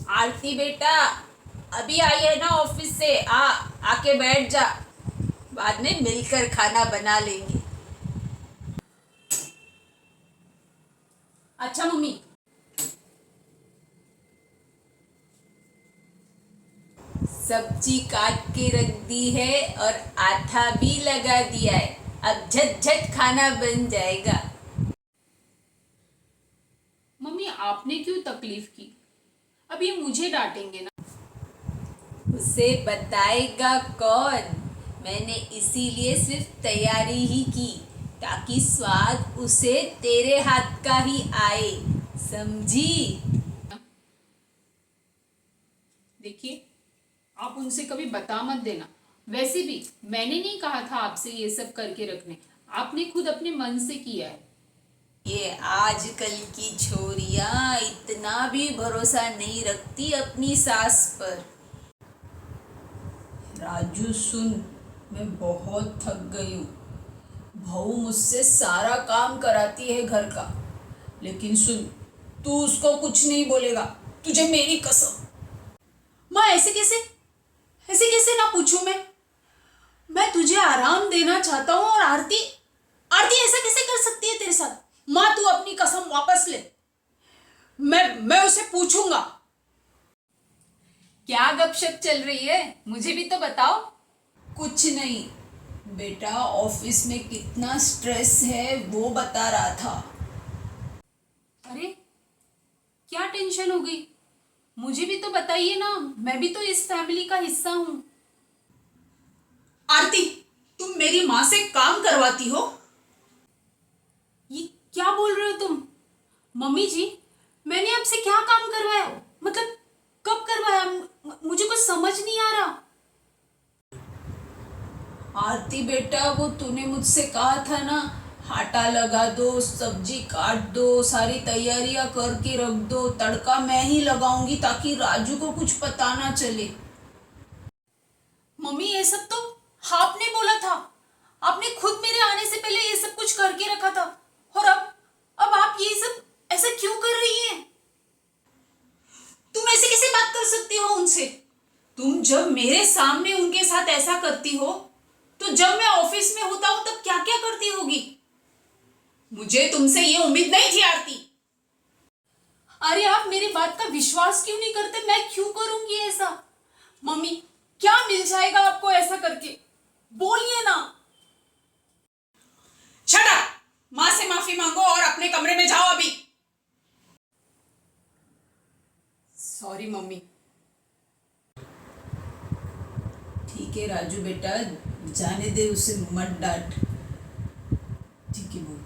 आरती बेटा, अभी आई है ना ऑफिस से? आके बैठ जा, बाद में मिलकर खाना बना लेंगे। अच्छा मम्मी। सब्जी काट के रख दी है और आटा भी लगा दिया है। अब झट झट खाना बन जाएगा। मम्मी आपने क्यों तकलीफ की? अब ये मुझे डांटेंगे ना। उसे बताएगा कौन? मैंने इसीलिए सिर्फ तैयारी ही की ताकि स्वाद उसे तेरे हाथ का ही आए, समझी? देखिए, आप उनसे कभी बता मत देना। वैसे भी मैंने नहीं कहा था आपसे ये सब करके रखने, आपने खुद अपने मन से किया है। ये आजकल की छोरियां इतना भी भरोसा नहीं रखती अपनी सास पर। राजू सुन, मैं बहुत थक गई हूँ। बहू मुझसे सारा काम कराती है घर का, लेकिन सुन, तू उसको कुछ नहीं बोलेगा, तुझे मेरी कसम। माँ ऐसे कैसे ना पूछूं मैं तुझे आराम देना चाहता हूँ और आरती आरती ऐसा कैसे कर सकती है तेरे साथ? माँ तू अपनी कसम वापस ले। मैं उसे पूछूंगा। क्या गपशप चल रही है, मुझे भी तो बताओ। कुछ नहीं बेटा, ऑफिस में कितना स्ट्रेस है वो बता रहा था। अरे क्या टेंशन हो गई? मुझे भी तो बताइए ना, मैं भी तो इस फैमिली का हिस्सा हूँ। आरती, तुम मेरी माँ से काम करवाती हो? ये क्या बोल रहे हो तुम? मम्मी जी, मैंने आपसे क्या काम करवाया? मतलब कब करवाया? मुझे कुछ समझ नहीं आ रहा। आरती बेटा, वो तूने मुझसे कहा था ना, आटा लगा दो, सब्जी काट दो, सारी तैयारियां करके रख दो, तड़का मैं ही लगाऊंगी ताकि राजू को कुछ पता ना चले। मम्मी ये सब तो आपने बोला था। आपने खुद मेरे आने से पहले ये सब कुछ करके रखा था। और अब आप ये सब ऐसा क्यों कर रही हैं? तुम ऐसे कैसे बात कर सकती हो उनसे? तुम जब मेरे सामने उनके साथ ऐसा करती हो, तो जब मैं ऑफिस में होता हूं तब क्या क्या करती होगी? मुझे तुमसे ये उम्मीद नहीं थी आरती। अरे आप मेरी बात का विश्वास क्यों नहीं करते? मैं क्यों करूंगी ऐसा? मम्मी, क्या मिल जाएगा आपको ऐसा करके? बोलिए ना। Shut up! मां से माफी मांगो और अपने कमरे में जाओ अभी। Sorry mummy. ठीक है राजू बेटा, जाने दे उसे, मत डांट। ठीक है बोल।